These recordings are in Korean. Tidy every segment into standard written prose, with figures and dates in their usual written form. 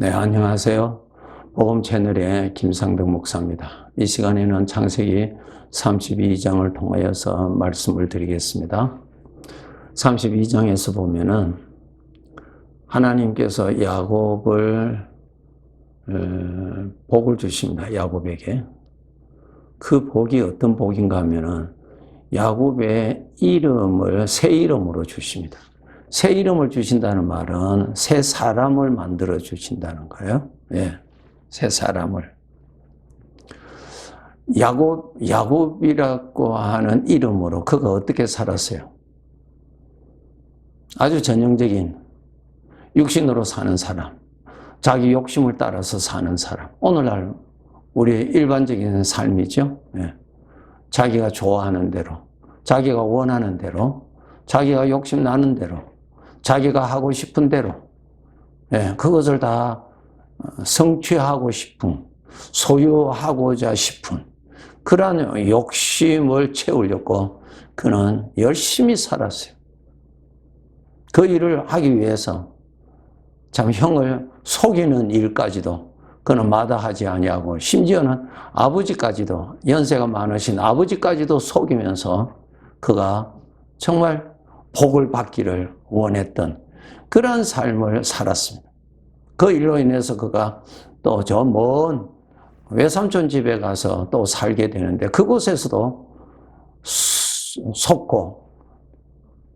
네, 안녕하세요. 복음 채널의 김상덕 목사입니다. 이 시간에는 창세기 32장을 통하여서 말씀을 드리겠습니다. 32장에서 보면은 하나님께서 야곱을 복을 주십니다. 야곱에게. 그 복이 어떤 복인가 하면은 야곱의 이름을 새 이름으로 주십니다. 새 이름을 주신다는 말은 새 사람을 만들어 주신다는 거예요. 예, 새 사람을. 야곱이라고 하는 이름으로 그가 어떻게 살았어요? 아주 전형적인 육신으로 사는 사람, 자기 욕심을 따라서 사는 사람. 오늘날 우리의 일반적인 삶이죠. 예. 자기가 좋아하는 대로, 자기가 원하는 대로, 자기가 욕심 나는 대로, 자기가 하고 싶은 대로, 예, 그것을 다 성취하고 싶은, 소유하고자 싶은 그러한 욕심을 채우려고 그는 열심히 살았어요. 그 일을 하기 위해서 참 형을 속이는 일까지도 그는 마다하지 아니하고, 심지어는 아버지까지도, 연세가 많으신 아버지까지도 속이면서 그가 정말 복을 받기를 원했던 그러한 삶을 살았습니다. 그 일로 인해서 그가 또 저 먼 외삼촌 집에 가서 또 살게 되는데, 그곳에서도 속고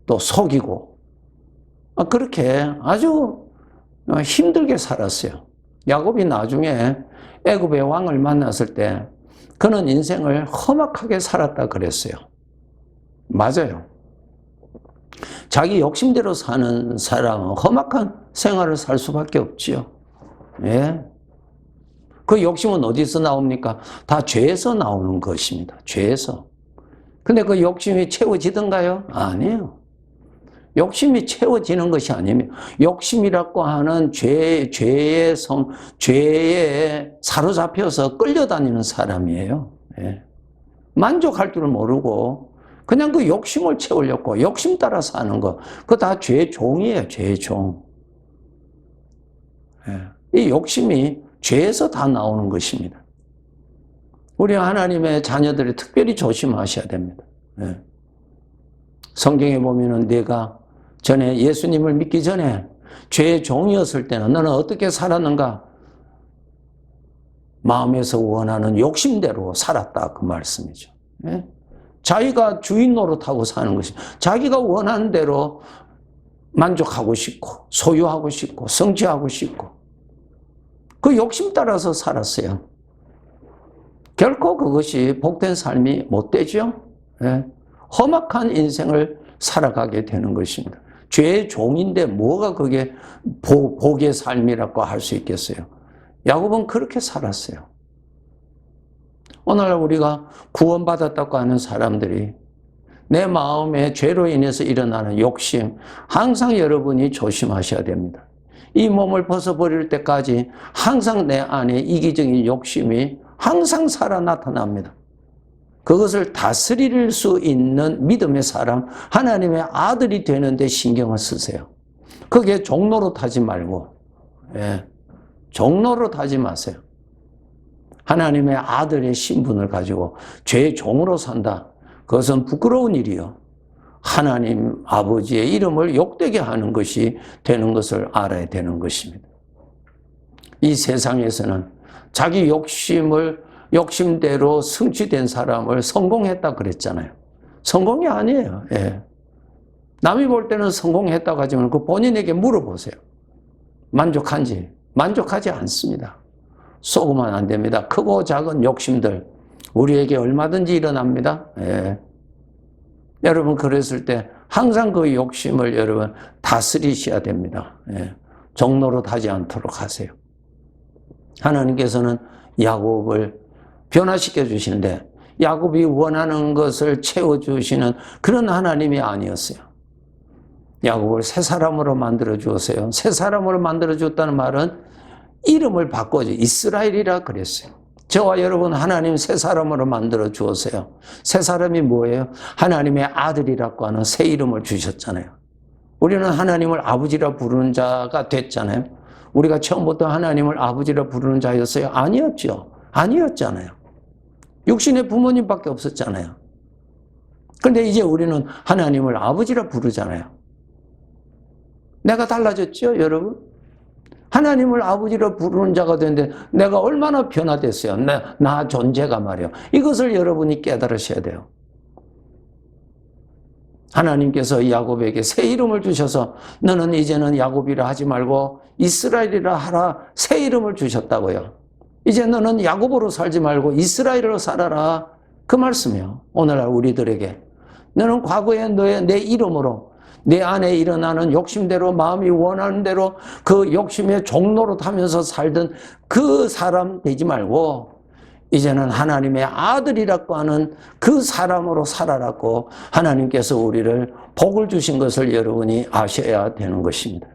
또 속이고 그렇게 아주 힘들게 살았어요. 야곱이 나중에 애굽의 왕을 만났을 때 그는 인생을 험악하게 살았다 그랬어요. 맞아요. 자기 욕심대로 사는 사람은 험악한 생활을 살 수밖에 없지요. 예. 그 욕심은 어디서 나옵니까? 다 죄에서 나오는 것입니다. 죄에서. 근데 그 욕심이 채워지던가요? 아니에요. 욕심이 채워지는 것이 아니면, 욕심이라고 하는 죄에 사로잡혀서 끌려다니는 사람이에요. 예. 만족할 줄 모르고 그냥 그 욕심을 채우려고 욕심 따라 사는 거, 그거 다 죄의 종이에요. 죄의 종. 예. 이 욕심이 죄에서 다 나오는 것입니다. 우리 하나님의 자녀들이 특별히 조심하셔야 됩니다. 예. 성경에 보면은 내가 전에 예수님을 믿기 전에 죄의 종이었을 때는 너는 어떻게 살았는가? 마음에서 원하는 욕심대로 살았다, 그 말씀이죠. 예? 자기가 주인 노릇하고 사는 것입니다. 자기가 원하는 대로 만족하고 싶고 소유하고 싶고 성취하고 싶고 그 욕심 따라서 살았어요. 결코 그것이 복된 삶이 못 되죠. 예? 험악한 인생을 살아가게 되는 것입니다. 죄의 종인데 뭐가 그게 복의 삶이라고 할 수 있겠어요? 야곱은 그렇게 살았어요. 오늘날 우리가 구원받았다고 하는 사람들이 내 마음에 죄로 인해서 일어나는 욕심, 항상 여러분이 조심하셔야 됩니다. 이 몸을 벗어버릴 때까지 항상 내 안에 이기적인 욕심이 항상 살아 나타납니다. 그것을 다스릴 수 있는 믿음의 사람, 하나님의 아들이 되는데 신경을 쓰세요. 그게 종로로 타지 말고, 예, 종로로 타지 마세요. 하나님의 아들의 신분을 가지고 죄의 종으로 산다. 그것은 부끄러운 일이요. 하나님 아버지의 이름을 욕되게 하는 것이 되는 것을 알아야 되는 것입니다. 이 세상에서는 자기 욕심대로 성취된 사람을 성공했다 그랬잖아요. 성공이 아니에요. 예. 남이 볼 때는 성공했다고 하지만 그 본인에게 물어보세요. 만족한지? 만족하지 않습니다. 속으면 안 됩니다. 크고 작은 욕심들 우리에게 얼마든지 일어납니다. 예. 여러분 그랬을 때 항상 그 욕심을 여러분 다스리셔야 됩니다. 예. 종로로 타지 않도록 하세요. 하나님께서는 야곱을 변화시켜 주시는데 야곱이 원하는 것을 채워주시는 그런 하나님이 아니었어요. 야곱을 새 사람으로 만들어 주었어요. 새 사람으로 만들어 주었다는 말은 이름을 바꿔줘. 이스라엘이라 그랬어요. 저와 여러분 하나님 새 사람으로 만들어 주었어요. 새 사람이 뭐예요? 하나님의 아들이라고 하는 새 이름을 주셨잖아요. 우리는 하나님을 아버지라 부르는 자가 됐잖아요. 우리가 처음부터 하나님을 아버지라 부르는 자였어요? 아니었죠. 아니었잖아요. 육신의 부모님밖에 없었잖아요. 그런데 이제 우리는 하나님을 아버지라 부르잖아요. 내가 달라졌죠, 여러분? 하나님을 아버지로 부르는 자가 되는데 내가 얼마나 변화됐어요. 나 존재가 말이에요. 이것을 여러분이 깨달으셔야 돼요. 하나님께서 야곱에게 새 이름을 주셔서 너는 이제는 야곱이라 하지 말고 이스라엘이라 하라, 새 이름을 주셨다고요. 이제 너는 야곱으로 살지 말고 이스라엘로 살아라, 그 말씀이에요. 오늘날 우리들에게 너는 과거에 내 이름으로 내 안에 일어나는 욕심대로 마음이 원하는 대로 그 욕심의 종로로 타면서 살던 그 사람 되지 말고 이제는 하나님의 아들이라고 하는 그 사람으로 살아라고 하나님께서 우리를 복을 주신 것을 여러분이 아셔야 되는 것입니다.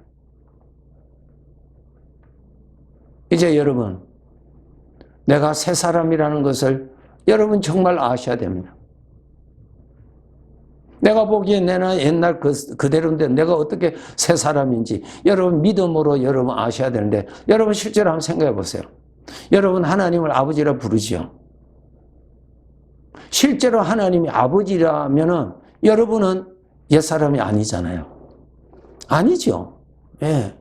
이제 여러분, 내가 새 사람이라는 것을 여러분 정말 아셔야 됩니다. 내가 보기에 내가 옛날 그대로인데 내가 어떻게 새 사람인지 여러분 믿음으로 여러분 아셔야 되는데 여러분 실제로 한번 생각해 보세요. 여러분 하나님을 아버지라 부르지요. 실제로 하나님이 아버지라면은 여러분은 옛사람이 아니잖아요. 아니죠. 예.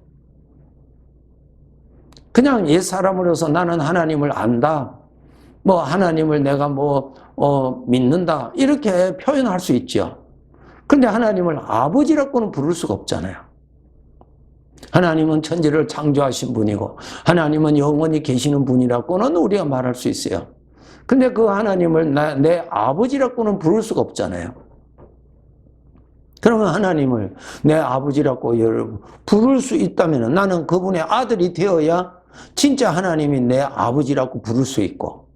그냥 옛사람으로서 나는 하나님을 안다. 뭐 하나님을 내가 믿는다. 이렇게 표현할 수 있죠. 그런데 하나님을 아버지라고는 부를 수가 없잖아요. 하나님은 천지를 창조하신 분이고 하나님은 영원히 계시는 분이라고는 우리가 말할 수 있어요. 근데 그 하나님을 내 아버지라고는 부를 수가 없잖아요. 그러면 하나님을 내 아버지라고 부를 수 있다면 나는 그분의 아들이 되어야 진짜 하나님이 내 아버지라고 부를 수 있고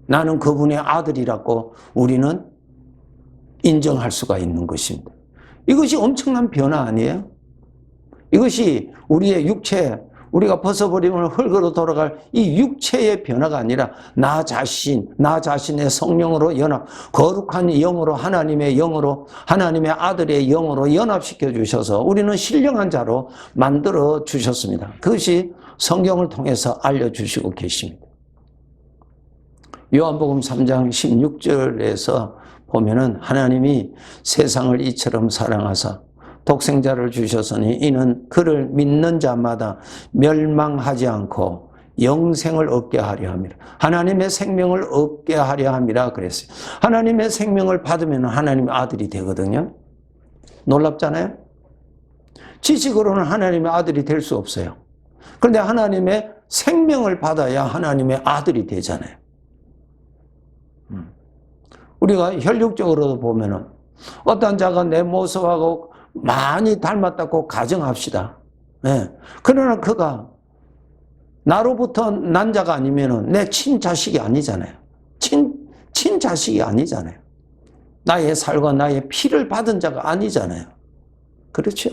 나는 그분의 아들이라고 우리는 인정할 수가 있는 것입니다. 이것이 엄청난 변화 아니에요? 이것이 우리의 육체, 우리가 벗어버리면 흙으로 돌아갈 이 육체의 변화가 아니라 나 자신의 성령으로 연합, 거룩한 영으로 하나님의 영으로 하나님의 아들의 영으로 연합시켜 주셔서 우리는 신령한 자로 만들어 주셨습니다. 그것이 성경을 통해서 알려주시고 계십니다. 요한복음 3장 16절에서 보면은 하나님이 세상을 이처럼 사랑하사 독생자를 주셨으니 이는 그를 믿는 자마다 멸망하지 않고 영생을 얻게 하려 함이라. 하나님의 생명을 얻게 하려 함이라 그랬어요. 하나님의 생명을 받으면 하나님의 아들이 되거든요. 놀랍잖아요. 지식으로는 하나님의 아들이 될 수 없어요. 그런데 하나님의 생명을 받아야 하나님의 아들이 되잖아요. 우리가 혈육적으로도 보면은 어떤 자가 내 모습하고 많이 닮았다고 가정합시다. 네. 그러나 그가 나로부터 난 자가 아니면은 내 친자식이 아니잖아요. 친자식이 아니잖아요. 나의 살과 나의 피를 받은 자가 아니잖아요. 그렇죠?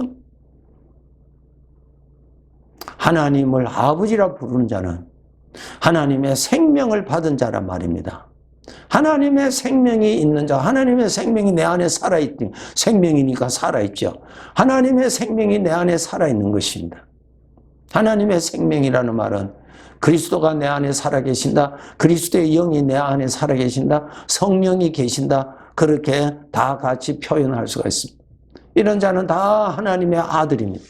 하나님을 아버지라 부르는 자는 하나님의 생명을 받은 자란 말입니다. 하나님의 생명이 있는 자, 하나님의 생명이 내 안에 살아있니, 생명이니까 살아있죠. 하나님의 생명이 내 안에 살아있는 것입니다. 하나님의 생명이라는 말은 그리스도가 내 안에 살아계신다, 그리스도의 영이 내 안에 살아계신다, 성령이 계신다, 그렇게 다 같이 표현할 수가 있습니다. 이런 자는 다 하나님의 아들입니다.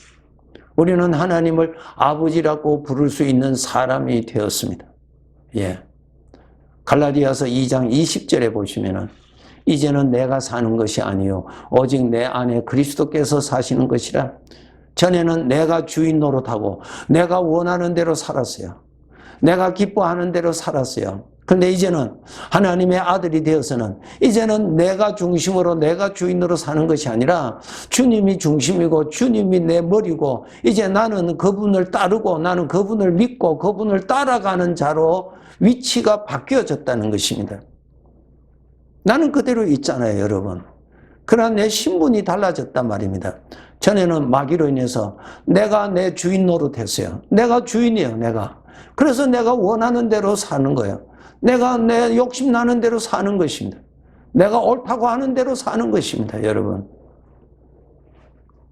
우리는 하나님을 아버지라고 부를 수 있는 사람이 되었습니다. 예. 갈라디아서 2장 20절에 보시면은 이제는 내가 사는 것이 아니요 오직 내 안에 그리스도께서 사시는 것이라. 전에는 내가 주인 노릇하고 내가 원하는 대로 살았어요. 내가 기뻐하는 대로 살았어요. 그런데 이제는 하나님의 아들이 되어서는 이제는 내가 중심으로 내가 주인으로 사는 것이 아니라 주님이 중심이고 주님이 내 머리고 이제 나는 그분을 따르고 나는 그분을 믿고 그분을 따라가는 자로 위치가 바뀌어졌다는 것입니다. 나는 그대로 있잖아요, 여러분. 그러나 내 신분이 달라졌단 말입니다. 전에는 마귀로 인해서 내가 내 주인 노릇했어요. 내가 주인이에요, 내가. 그래서 내가 원하는 대로 사는 거예요. 내가 내 욕심 나는 대로 사는 것입니다. 내가 옳다고 하는 대로 사는 것입니다, 여러분.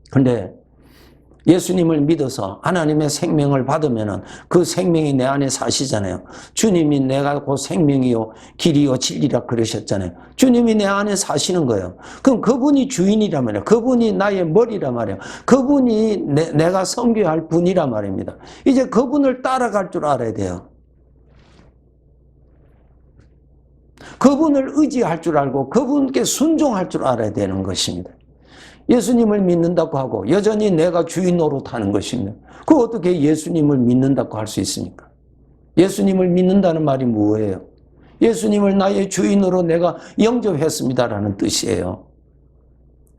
근데 예수님을 믿어서 하나님의 생명을 받으면은 그 생명이 내 안에 사시잖아요. 주님이 내가 곧 생명이요 길이요 진리라 그러셨잖아요. 주님이 내 안에 사시는 거예요. 그럼 그분이 주인이란 말이에요. 그분이 나의 머리란 말이에요. 그분이 내가 섬겨야 할 분이란 말입니다. 이제 그분을 따라갈 줄 알아야 돼요. 그분을 의지할 줄 알고 그분께 순종할 줄 알아야 되는 것입니다. 예수님을 믿는다고 하고 여전히 내가 주인 노릇하는 것입니다. 그 어떻게 예수님을 믿는다고 할 수 있습니까? 예수님을 믿는다는 말이 뭐예요? 예수님을 나의 주인으로 내가 영접했습니다라는 뜻이에요.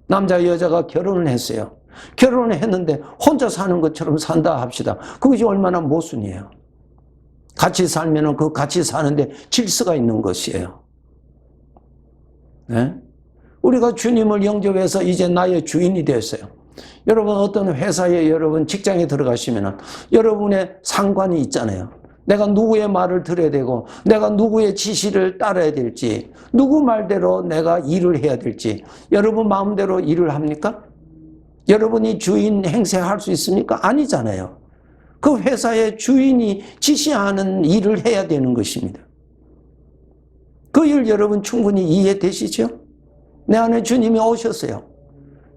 남자 여자가 결혼을 했어요. 결혼을 했는데 혼자 사는 것처럼 산다 합시다. 그것이 얼마나 모순이에요. 같이 살면은 그 같이 사는데 질서가 있는 것이에요. 네? 우리가 주님을 영접해서 이제 나의 주인이 됐어요. 여러분 어떤 회사에 여러분 직장에 들어가시면 여러분의 상관이 있잖아요. 내가 누구의 말을 들어야 되고 내가 누구의 지시를 따라야 될지 누구 말대로 내가 일을 해야 될지 여러분 마음대로 일을 합니까? 여러분이 주인 행세할 수 있습니까? 아니잖아요. 그 회사의 주인이 지시하는 일을 해야 되는 것입니다. 그 일 여러분 충분히 이해되시죠? 내 안에 주님이 오셨어요.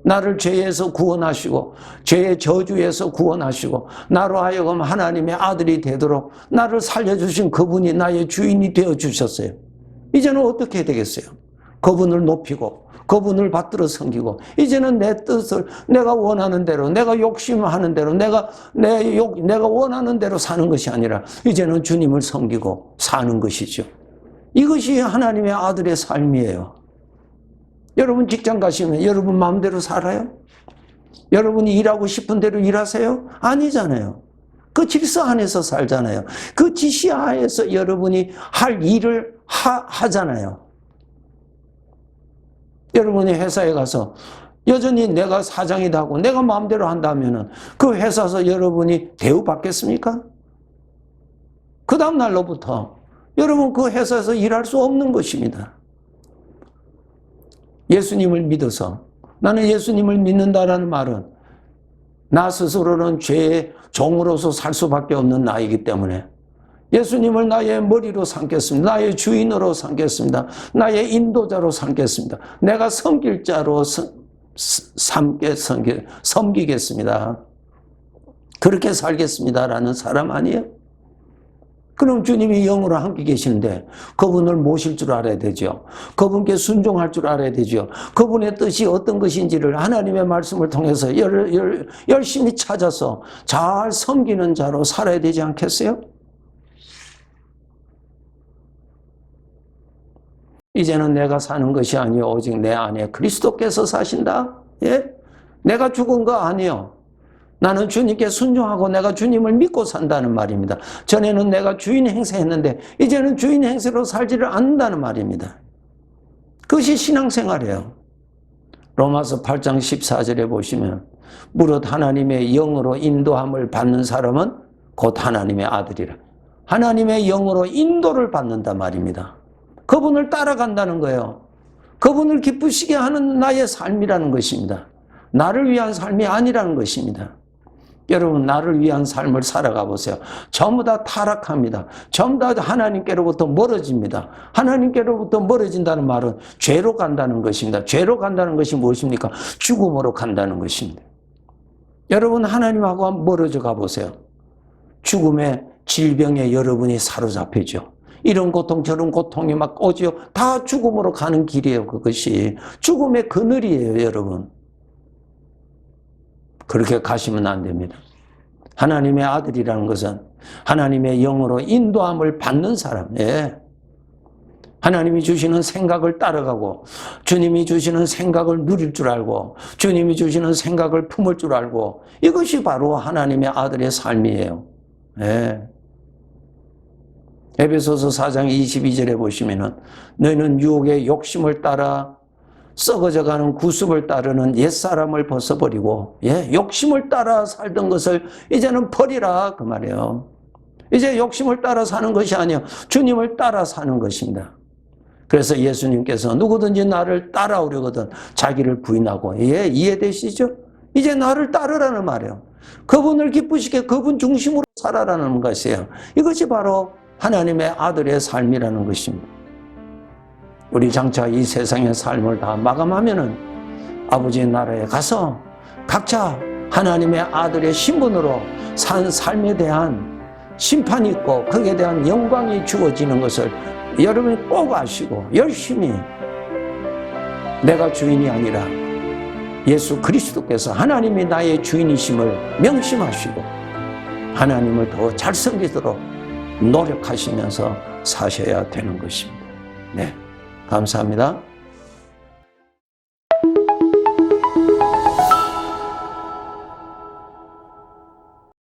나를 죄에서 구원하시고 죄의 저주에서 구원하시고 나로 하여금 하나님의 아들이 되도록 나를 살려주신 그분이 나의 주인이 되어주셨어요. 이제는 어떻게 해야 되겠어요? 그분을 높이고 그분을 받들어 섬기고 이제는 내 뜻을 내가 원하는 대로 내가 욕심하는 대로 내가 원하는 대로 사는 것이 아니라 이제는 주님을 섬기고 사는 것이죠. 이것이 하나님의 아들의 삶이에요. 여러분 직장 가시면 여러분 마음대로 살아요? 여러분이 일하고 싶은 대로 일하세요? 아니잖아요. 그 질서 안에서 살잖아요. 그 지시하에서 여러분이 할 일을 하잖아요. 여러분이 회사에 가서 여전히 내가 사장이다 하고 내가 마음대로 한다면 그 회사에서 여러분이 대우받겠습니까? 그 다음 날로부터 여러분 그 회사에서 일할 수 없는 것입니다. 예수님을 믿어서 나는 예수님을 믿는다라는 말은 나 스스로는 죄의 종으로서 살 수밖에 없는 나이기 때문에 예수님을 나의 머리로 삼겠습니다. 나의 주인으로 삼겠습니다. 나의 인도자로 삼겠습니다. 내가 섬길 자로 섬기겠습니다. 그렇게 살겠습니다라는 사람 아니에요? 그럼 주님이 영으로 함께 계시는데 그분을 모실 줄 알아야 되죠. 그분께 순종할 줄 알아야 되죠. 그분의 뜻이 어떤 것인지를 하나님의 말씀을 통해서 열심히 찾아서 잘 섬기는 자로 살아야 되지 않겠어요? 이제는 내가 사는 것이 아니요 오직 내 안에 그리스도께서 사신다. 예? 내가 죽은 거 아니요. 나는 주님께 순종하고 내가 주님을 믿고 산다는 말입니다. 전에는 내가 주인 행세했는데 이제는 주인 행세로 살지를 않는다는 말입니다. 그것이 신앙생활이에요. 로마서 8장 14절에 보시면 무릇 하나님의 영으로 인도함을 받는 사람은 곧 하나님의 아들이라. 하나님의 영으로 인도를 받는단 말입니다. 그분을 따라간다는 거예요. 그분을 기쁘시게 하는 나의 삶이라는 것입니다. 나를 위한 삶이 아니라는 것입니다. 여러분 나를 위한 삶을 살아가 보세요. 전부 다 타락합니다. 전부 다 하나님께로부터 멀어집니다. 하나님께로부터 멀어진다는 말은 죄로 간다는 것입니다. 죄로 간다는 것이 무엇입니까? 죽음으로 간다는 것입니다. 여러분 하나님하고 멀어져 가보세요. 죽음의 질병에 여러분이 사로잡히죠. 이런 고통 저런 고통이 막 오지요. 다 죽음으로 가는 길이에요. 그것이 죽음의 그늘이에요. 여러분 그렇게 가시면 안 됩니다. 하나님의 아들이라는 것은 하나님의 영으로 인도함을 받는 사람. 예. 하나님이 주시는 생각을 따라가고 주님이 주시는 생각을 누릴 줄 알고 주님이 주시는 생각을 품을 줄 알고 이것이 바로 하나님의 아들의 삶이에요. 예. 에베소서 4장 22절에 보시면은 너희는 유혹의 욕심을 따라 썩어져가는 구습을 따르는 옛사람을 벗어버리고 욕심을 따라 살던 것을 이제는 버리라 그 말이에요. 이제 욕심을 따라 사는 것이 아니에요. 주님을 따라 사는 것입니다. 그래서 예수님께서 누구든지 나를 따라오려거든 자기를 부인하고 이해되시죠? 이제 나를 따르라는 말이에요. 그분을 기쁘시게 그분 중심으로 살아라는 것이에요. 이것이 바로 하나님의 아들의 삶이라는 것입니다. 우리 장차 이 세상의 삶을 다 마감하면은 아버지의 나라에 가서 각자 하나님의 아들의 신분으로 산 삶에 대한 심판이 있고 거기에 대한 영광이 주어지는 것을 여러분이 꼭 아시고 열심히 내가 주인이 아니라 예수 그리스도께서 하나님이 나의 주인이심을 명심하시고 하나님을 더 잘 섬기도록 노력하시면서 사셔야 되는 것입니다. 네, 감사합니다.